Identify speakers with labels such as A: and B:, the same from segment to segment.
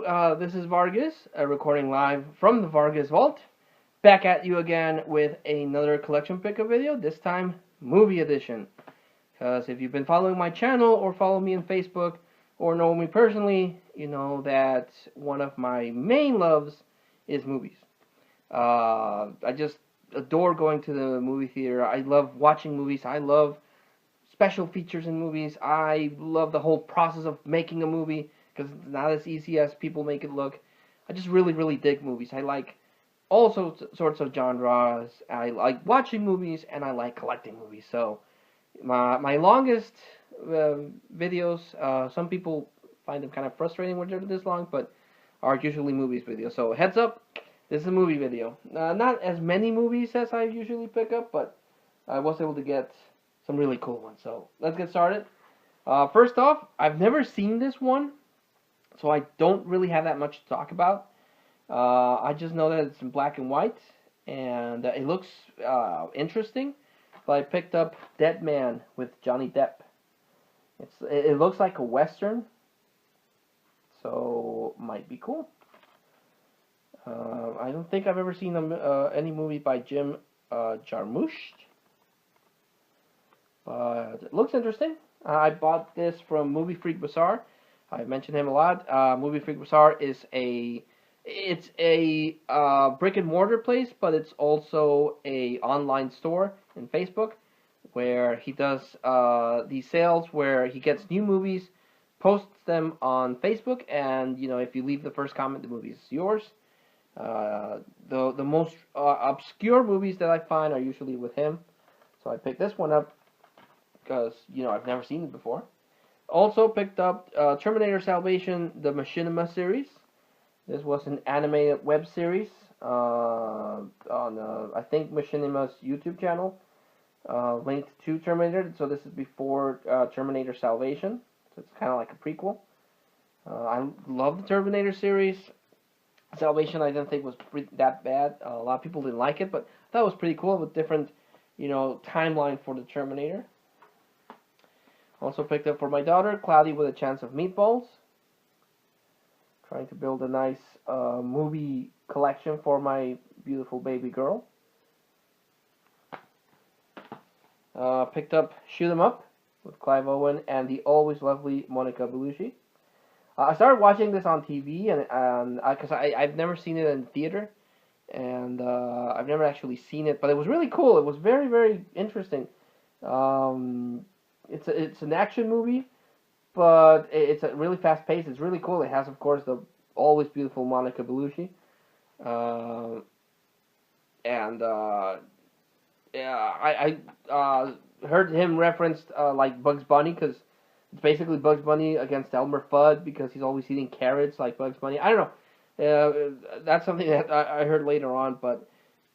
A: This is Vargas, recording live from the Vargas Vault. Back at you again with another collection pickup video, this time movie edition. Because if you've been following my channel or follow me on Facebook or know me personally, you know that one of my main loves is movies. I just adore going to the movie theater. I love watching movies. I love special features in movies. I love the whole process of making a movie because it's not as easy as people make it look. I just really dig movies. I like all sorts of genres. I like watching movies and I like collecting movies. So my longest videos, some people find them kind of frustrating when they're this long, but are usually movies videos. So heads up, this is a movie video. Not as many movies as I usually pick up, but I was able to get some really cool ones. So let's get started. First off, I've never seen this one, so I don't really have that much to talk about. I just know that it's in black and white, and it looks interesting. But I picked up Dead Man with Johnny Depp. It looks like a western, so might be cool. I don't think I've ever seen any movie by Jim Jarmusch, but it looks interesting. I bought this from Movie Freak Bazaar. I mentioned him a lot. Movie Freak Bazaar is a brick and mortar place, but it's also a online store in Facebook where he does these sales where he gets new movies, posts them on Facebook, and if you leave the first comment, the movie is yours. The most obscure movies that I find are usually with him, so I picked this one up because I've never seen it before. Also picked up Terminator Salvation, the Machinima series. This was an animated web series on I think Machinima's YouTube channel, linked to Terminator. So this is before Terminator Salvation, so it's kind of like a prequel. I love the Terminator series. Salvation I didn't think was that bad. A lot of people didn't like it, but I thought it was pretty cool with different timeline for the Terminator. Also picked up for my daughter, Cloudy with a Chance of Meatballs. Trying to build a nice movie collection for my beautiful baby girl. Picked up Shoot 'Em Up with Clive Owen and the always lovely Monica Bellucci. I started watching this on TV and because I've never seen it in theater, and I've never actually seen it, but it was really cool. It was very interesting. It's an action movie, but it's a really fast pace. It's really cool. It has, of course, the always beautiful Monica Bellucci, and yeah, I heard him referenced like Bugs Bunny, because it's basically Bugs Bunny against Elmer Fudd because he's always eating carrots like Bugs Bunny. I don't know. That's something that I heard later on, but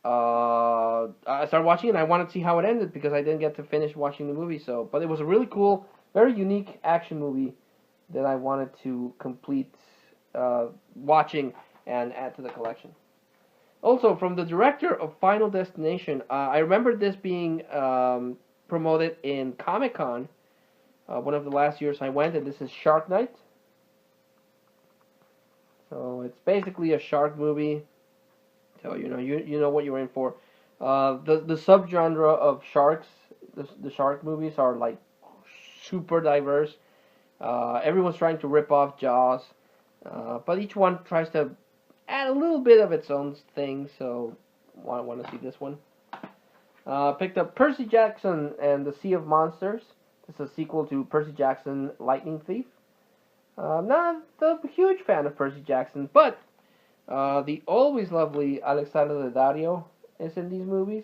A: I started watching it and I wanted to see how it ended because I didn't get to finish watching the movie. But it was a really cool, very unique action movie that I wanted to complete watching and add to the collection. Also, from the director of Final Destination, I remember this being promoted in Comic-Con, one of the last years I went, and this is Shark Night. So it's basically a shark movie. So you know what you're in for. The subgenre of sharks, the shark movies are like super diverse. Everyone's trying to rip off Jaws, but each one tries to add a little bit of its own thing. So want to see this one. Picked up Percy Jackson and the Sea of Monsters. This is a sequel to Percy Jackson Lightning Thief. Not a huge fan of Percy Jackson, but the always lovely Alexandra Daddario is in these movies,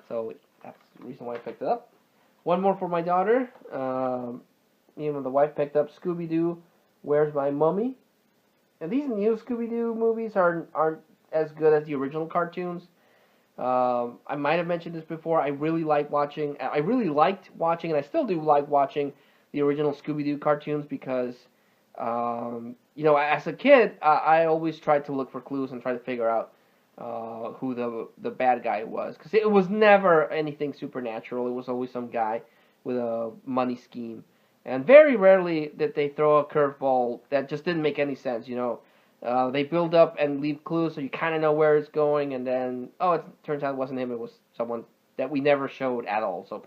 A: so that's the reason why I picked it up. One more for my daughter. The wife picked up Scooby-Doo, Where's My Mummy? And these new Scooby-Doo movies aren't as good as the original cartoons. I might have mentioned this before. I really liked watching, and I still do like watching the original Scooby-Doo cartoons because as a kid, I always tried to look for clues and try to figure out who the bad guy was, because it was never anything supernatural. It was always some guy with a money scheme, and very rarely did they throw a curveball that just didn't make any sense. They build up and leave clues, so you kind of know where it's going, and then it turns out it wasn't him; it was someone that we never showed at all. So,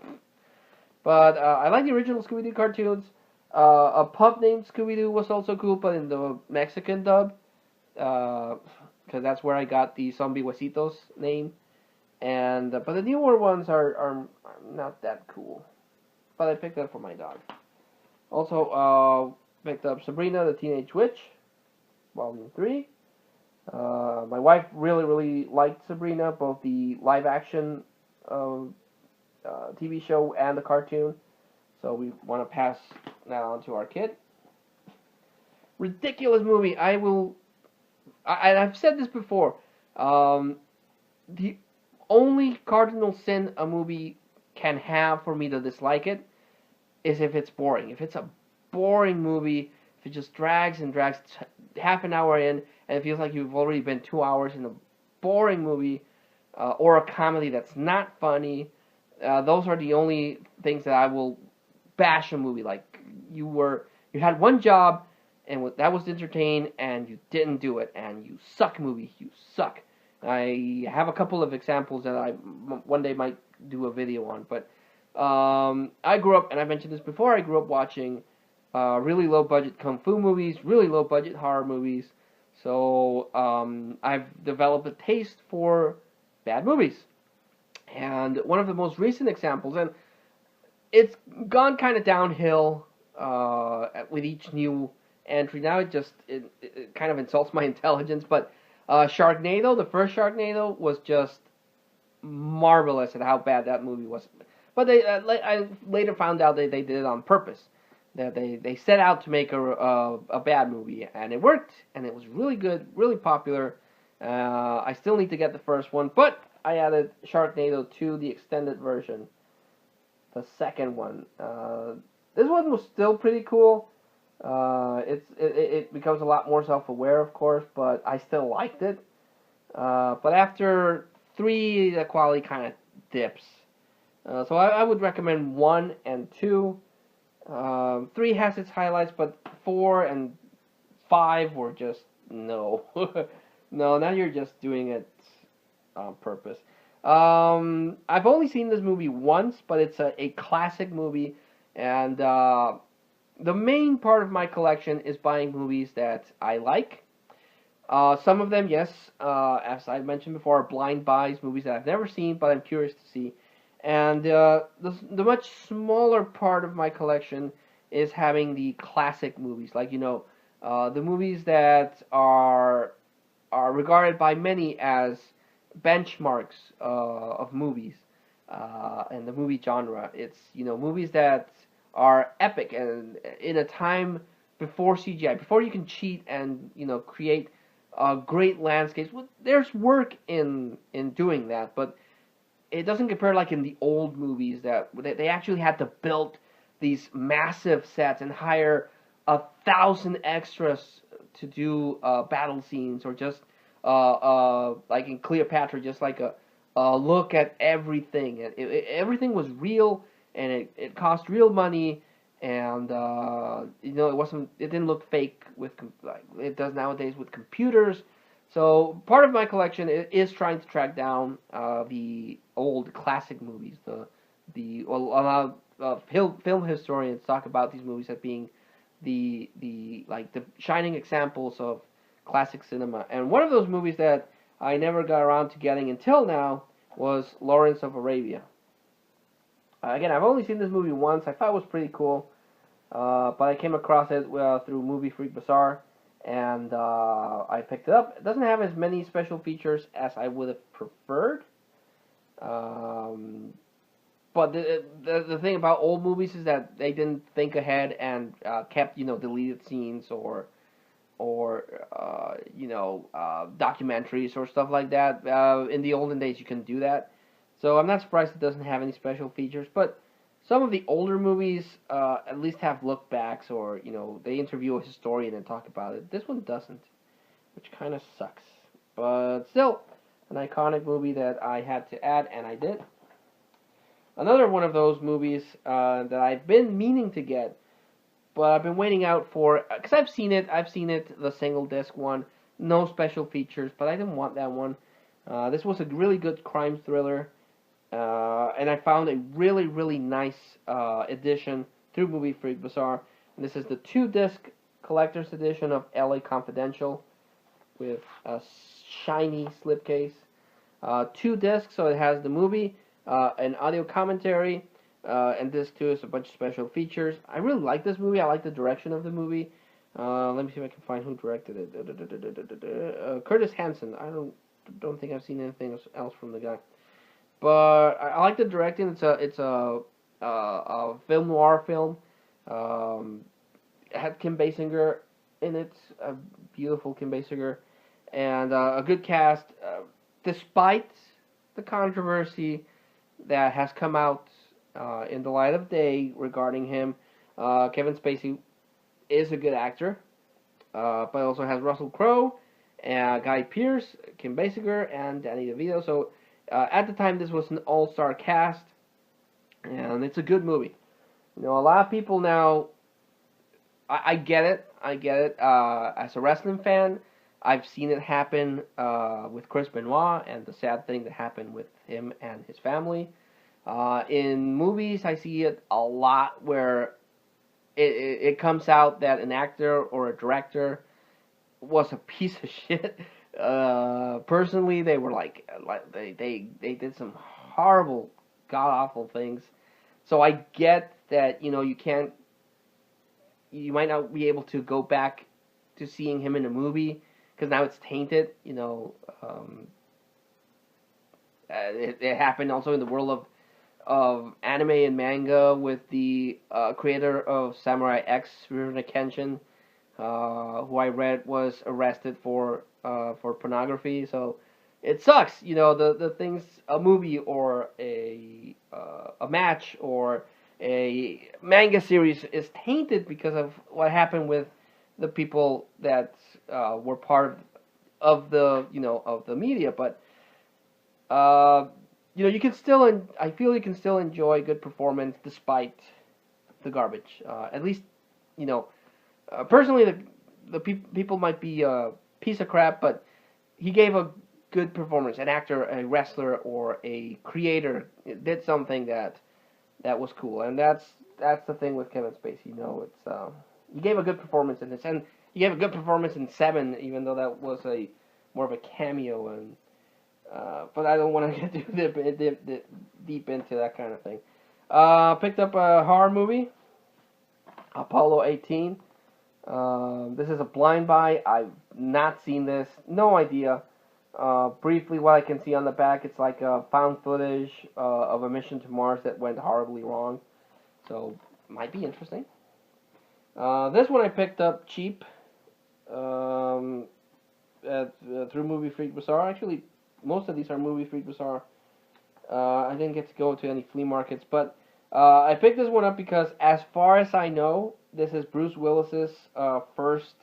A: but I like the original Scooby-Doo cartoons. A pup named Scooby-Doo was also cool, but in the Mexican dub, because that's where I got the Zombie Huesitos name. And but the newer ones are not that cool. But I picked up for my dog. Also, picked up Sabrina the Teenage Witch, Volume 3. My wife really liked Sabrina, both the live action TV show and the cartoon. So we want to pass that on to our kid. Ridiculous movie. I've said this before. The only cardinal sin a movie can have for me to dislike it is if it's boring. If it's a boring movie, if it just drags and drags half an hour in, and it feels like you've already been 2 hours in a boring movie, or a comedy that's not funny, those are the only things that I will bash a movie. Like you had one job, and that was to entertain, and you didn't do it, and you suck, movie. You suck. I have a couple of examples that I one day might do a video on, but I grew up, and I mentioned this before, I grew up watching really low-budget kung fu movies, really low-budget horror movies, so I've developed a taste for bad movies. And one of the most recent examples, and it's gone kind of downhill with each new entry. Now it kind of insults my intelligence, but Sharknado, the first Sharknado, was just marvelous at how bad that movie was. But I later found out that they did it on purpose. That they set out to make a bad movie, and it worked, and it was really good, really popular. I still need to get the first one, but I added Sharknado to the extended version, the second one. This one was still pretty cool. It becomes a lot more self-aware, of course, but I still liked it. But after 3, the quality kind of dips. So I would recommend 1 and 2. 3 has its highlights, but 4 and 5 were just no. No, now you're just doing it on purpose. I've only seen this movie once, but it's a classic movie, and the main part of my collection is buying movies that I like. Some of them, yes, as I mentioned before, are blind buys, movies that I've never seen, but I'm curious to see. And the much smaller part of my collection is having the classic movies, like, the movies that are regarded by many as benchmarks of movies and the movie genre. It's, movies that are epic and in a time before CGI, before you can cheat and, create great landscapes. Well, there's work in doing that, but it doesn't compare like in the old movies that they actually had to build these massive sets and hire 1,000 extras to do battle scenes, or just like in Cleopatra, just like a look at everything. And everything was real, and it cost real money, and it didn't look fake with like it does nowadays with computers. So part of my collection is trying to track down the old classic movies. A lot of film historians talk about these movies as being the shining examples of classic cinema. And one of those movies that I never got around to getting until now was Lawrence of Arabia. Again, I've only seen this movie once. I thought it was pretty cool, but I came across it through Movie Freak Bazaar, and I picked it up. It doesn't have as many special features as I would have preferred. But the thing about old movies is that they didn't think ahead and kept deleted scenes or documentaries or stuff like that. In the olden days, you can do that. So I'm not surprised it doesn't have any special features. But some of the older movies at least have look backs, or they interview a historian and talk about it. This one doesn't, which kind of sucks. But still, an iconic movie that I had to add, and I did. Another one of those movies that I've been meaning to get, but I've been waiting out for, because I've seen it, the single disc one, no special features, but I didn't want that one. This was a really good crime thriller, and I found a really, really nice edition through Movie Freak Bazaar. And this is the 2-disc collector's edition of LA Confidential with a shiny slipcase. 2 discs, so it has the movie, an audio commentary, and disc 2 is a bunch of special features. I really like this movie. I like the direction of the movie. Let me see if I can find who directed it. Curtis Hanson. I don't think I've seen anything else from the guy, but I like the directing. It's a film noir film. It had Kim Basinger in it, a beautiful Kim Basinger, and a good cast. Despite the controversy that has come out in the light of day regarding him, Kevin Spacey is a good actor, but also has Russell Crowe, Guy Pearce, Kim Basinger, and Danny DeVito. So at the time, this was an all-star cast, and it's a good movie. You know, a lot of people now, I get it. As a wrestling fan, I've seen it happen with Chris Benoit and the sad thing that happened with him and his family. In movies, I see it a lot where it comes out that an actor or a director was a piece of shit. Personally, they were they did some horrible, god awful things. So I get that, you know, you might not be able to go back to seeing him in a movie because now it's tainted. You know, it happened also in the world of anime and manga with the creator of Samurai X, Rurouni Kenshin, who I read was arrested for pornography. So it sucks, you know, the things a movie or a match or a manga series is tainted because of what happened with the people that were part of the media. But you know, you can still I feel you can still enjoy good performance despite the garbage. At least, you know, personally, the people might be a piece of crap, but he gave a good performance. An actor, a wrestler, or a creator did something that was cool, and that's the thing with Kevin Spacey. You know, it's he gave a good performance in this, and he gave a good performance in Seven, even though that was a more of a cameo. And but I don't want to get too deep into that kind of thing. Picked up a horror movie, Apollo 18. This is a blind buy. I've not seen this. No idea. Briefly, what I can see on the back, it's like found footage of a mission to Mars that went horribly wrong. So, might be interesting. This one I picked up cheap through Movie Freak Bazaar. Actually, most of these are Movie Freak Bazaar. I didn't get to go to any flea markets, but I picked this one up because, as far as I know, this is Bruce Willis's first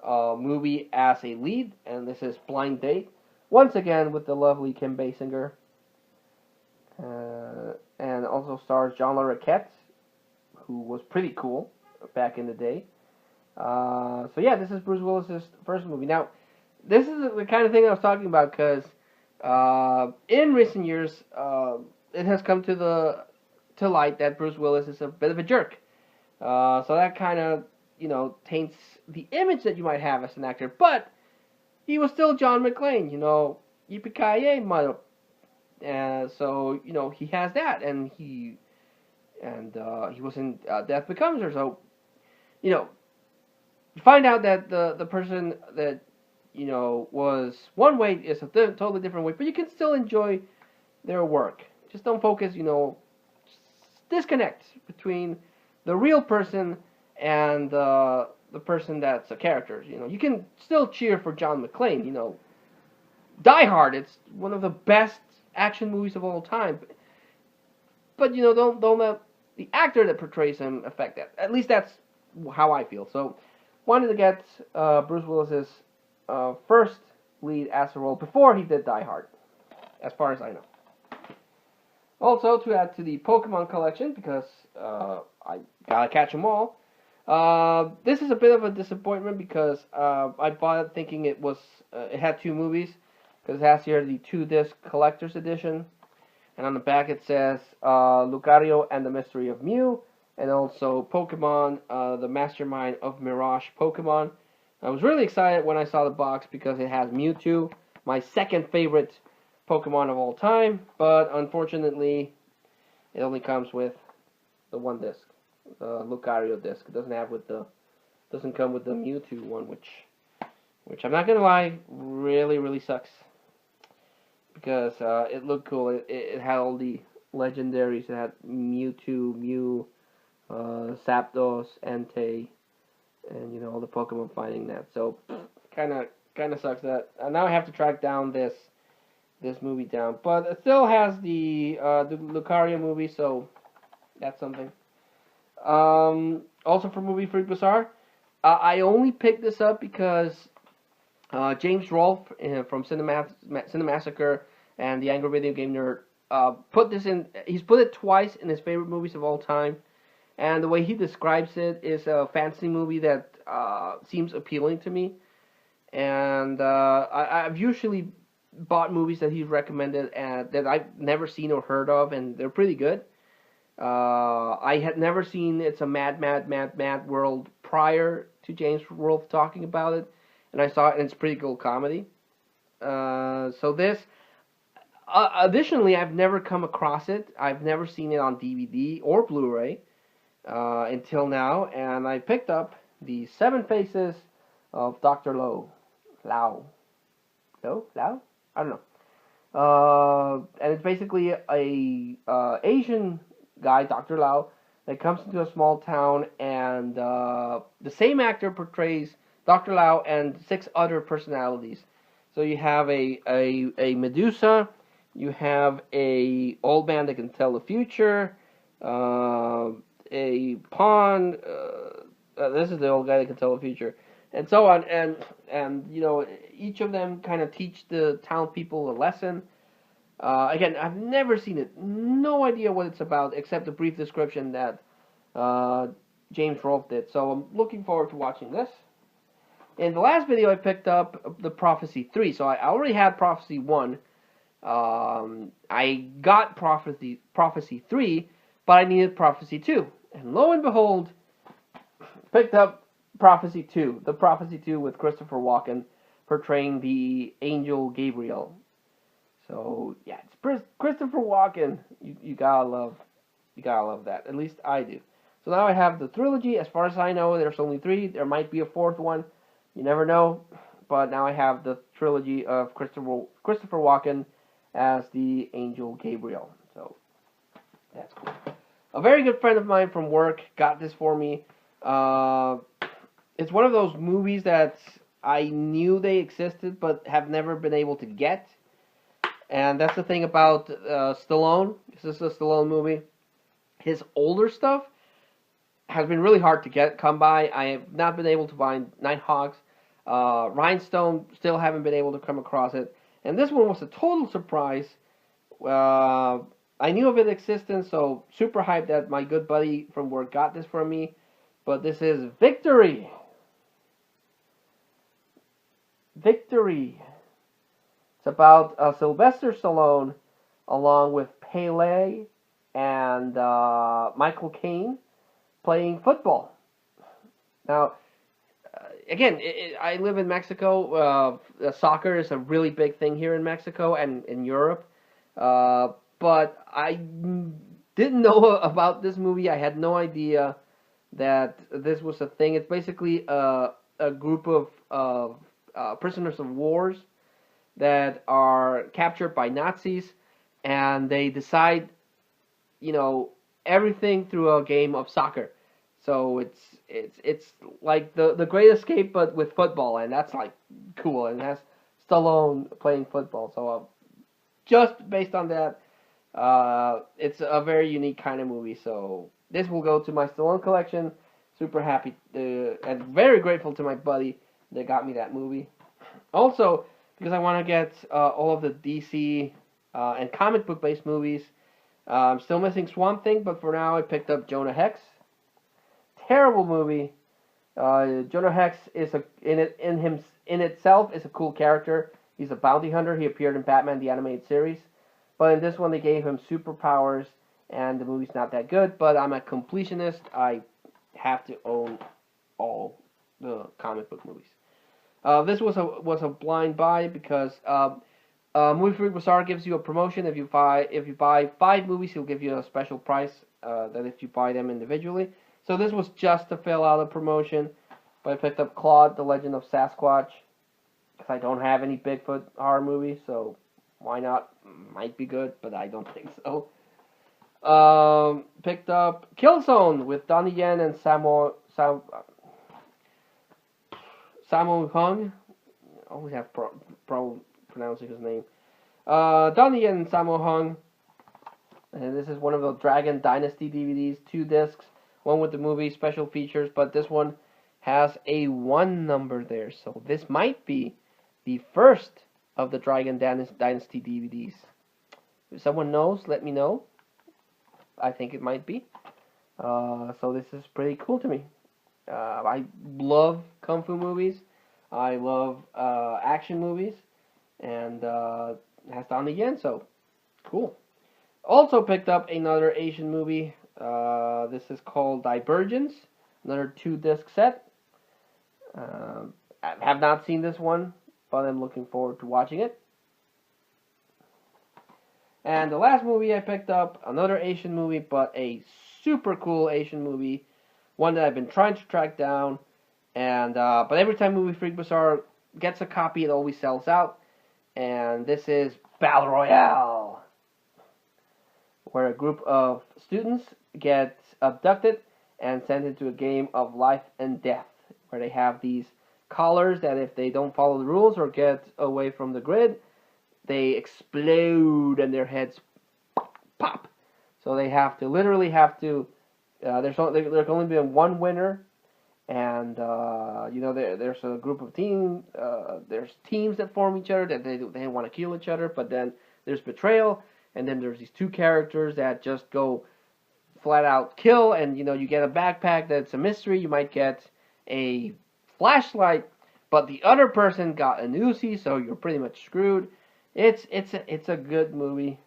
A: movie as a lead, and this is Blind Date, once again with the lovely Kim Basinger, and also stars John Larroquette, who was pretty cool back in the day. So yeah, this is Bruce Willis's first movie. Now, this is the kind of thing I was talking about because in recent years, it has come to light that Bruce Willis is a bit of a jerk. So that kind of, you know, taints the image that you might have as an actor. But he was still John McClane, you know, yippee-ki-yay, mother. So, you know, he has that, and he was in Death Becomes Her. So, you know, you find out that the person that, you know, was one way is a totally different way, but you can still enjoy their work. Just don't focus, you know, disconnect between the real person and the person that's a character. You know, you can still cheer for John McClane. You know, Die Hard, it's one of the best action movies of all time. But you know, don't let the actor that portrays him affect that. At least that's how I feel. So, wanted to get Bruce Willis's first lead actor role before he did Die Hard, as far as I know. Also, to add to the Pokemon collection, because I gotta catch them all, This is a bit of a disappointment because I bought it thinking it had two movies, because it has here the 2-disc collector's edition, and on the back it says Lucario and the Mystery of Mew, and also Pokemon, the Mastermind of Mirage Pokemon. I was really excited when I saw the box because it has Mewtwo, my second favorite Pokemon of all time, but unfortunately it only comes with the one disc, the Lucario disc. It doesn't come with the Mewtwo one, which I'm not gonna lie, really sucks, because it looked cool. It had all the legendaries. It had Mewtwo, Mew, Zapdos, Entei, and all the Pokemon fighting that. So kind of sucks that now I have to track down this movie down. But it still has the Lucario movie, so that's something. Also for Movie Freak Bazaar, I only picked this up because James Rolfe from Cinemassacre and the Angry Video Game Nerd put this in. He's put it twice in his favorite movies of all time, and the way he describes it is a fantasy movie that seems appealing to me. And I've usually bought movies that he's recommended and that I've never seen or heard of, and they're pretty good. I had never seen It's a Mad World prior to James Rolfe talking about it, and I saw it, and it's pretty cool comedy. So this, additionally, I've never come across it. I've never seen it on DVD or Blu-ray until now, and I picked up the 7 Faces of Dr. Lau. I don't know. And it's basically a Asian guy, Dr. Lau, that comes into a small town, and the same actor portrays Dr. Lau and 6 other personalities. So you have a Medusa, you have a old man that can tell the future, a pawn. This is the old guy that can tell the future, and so on. And each of them kind of teach the town people a lesson. Again, I've never seen it, no idea what it's about, except a brief description that James Rolfe did. So I'm looking forward to watching this. In the last video, I picked up the Prophecy 3. So I already had Prophecy 1. I got Prophecy 3, but I needed Prophecy 2. And lo and behold, picked up Prophecy 2. The Prophecy 2 with Christopher Walken portraying the angel Gabriel. So yeah, it's Christopher Walken. You gotta love that. At least I do. So now I have the trilogy. As far as I know, there's only 3. There might be a 4th one. You never know. But now I have the trilogy of Christopher Walken as the angel Gabriel. So that's cool. A very good friend of mine from work got this for me. It's one of those movies that I knew they existed, but have never been able to get. And that's the thing about Stallone. This is a Stallone movie. His older stuff has been really hard to come by. I have not been able to find Nighthawks. Rhinestone, still haven't been able to come across it. And this one was a total surprise. I knew of its existence, so super hyped that my good buddy from work got this for me. But this is Victory. Victory. It's about Sylvester Stallone along with Pele and Michael Caine playing football. Now, again, I live in Mexico. Soccer is a really big thing here in Mexico and in Europe. But I didn't know about this movie. I had no idea that this was a thing. It's basically a group of prisoners of wars that are captured by Nazis, and they decide, everything through a game of soccer. So it's like the Great Escape, but with football, and that's like cool. And that's Stallone playing football. So just based on that, it's a very unique kind of movie. So this will go to my Stallone collection. Super happy and very grateful to my buddy that got me that movie. Also, because I want to get all of the DC and comic book based movies. I'm still missing Swamp Thing, but for now I picked up Jonah Hex. Terrible movie. Jonah Hex is in itself is a cool character. He's a bounty hunter. He appeared in Batman the Animated Series, but in this one they gave him superpowers, and the movie's not that good. But I'm a completionist. I have to own all the comic book movies. This was a blind buy because Movie Freak Bazaar gives you a promotion. If you buy 5 movies, he'll give you a special price than if you buy them individually. So this was just to fill out a promotion. But I picked up Claude, The Legend of Sasquatch, because I don't have any Bigfoot horror movies, so why not? Might be good, but I don't think so. Picked up Killzone with Donnie Yen and Sammo Hung. I always have problem pronouncing his name. Donnie Yen and Sammo Hung. And this is one of the Dragon Dynasty DVDs, 2 discs, one with the movie special features, but this one has a 1 number there, so this might be the first of the Dragon Dynasty DVDs. If someone knows, let me know. I think it might be. So this is pretty cool to me. I love Kung Fu movies. I love action movies. And it has Donnie Yen, so cool. Also picked up another Asian movie. This is called Divergence. Another 2-disc set. I have not seen this one, but I'm looking forward to watching it. And the last movie I picked up, another Asian movie, but a super cool Asian movie. One that I've been trying to track down. And but every time Movie Freak Bazaar gets a copy, it always sells out. And this is Battle Royale, where a group of students get abducted and sent into a game of life and death, where they have these collars that if they don't follow the rules or get away from the grid, they explode and their heads pop. So they literally have to. There can only be one winner, and there's a group of teams. There's teams that form each other that they want to kill each other, but then there's betrayal, and then there's these 2 characters that just go flat out kill, and you get a backpack that's a mystery. You might get a flashlight, but the other person got an Uzi, so you're pretty much screwed. It's a good movie.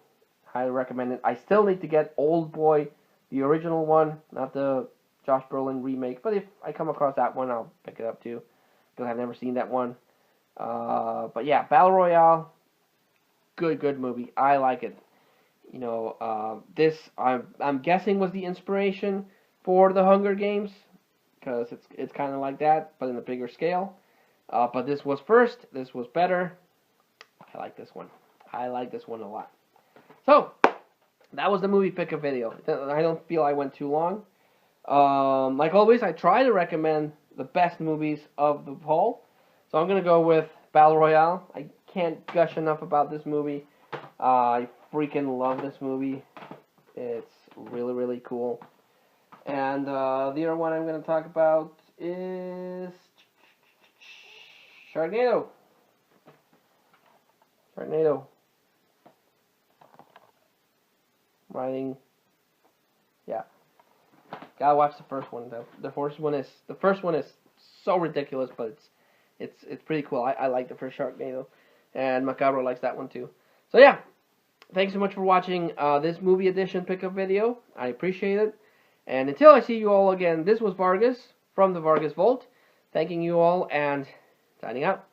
A: Highly recommend it. I still need to get Old Boy, the original one, not the Josh Brolin remake. But if I come across that one, I'll pick it up too, because I've never seen that one. But yeah, Battle Royale, good movie. I like it. This I'm guessing was the inspiration for the Hunger Games, because it's kind of like that, but in a bigger scale. But this was first. This was better. I like this one. I like this one a lot. So that was the movie pick-up video. I don't feel I went too long. Like always, I try to recommend the best movies of the haul. So I'm gonna go with Battle Royale. I can't gush enough about this movie. I freaking love this movie. It's really, really cool. And the other one I'm going to talk about is Sharknado. Writing. Yeah. Gotta watch the first one. The first one is so ridiculous, but it's pretty cool. I like the first Sharknado, and Macabro likes that one too. So yeah, thanks so much for watching this movie edition pickup video. I appreciate it. And until I see you all again, this was Vargas from the Vargas Vault, thanking you all and signing out.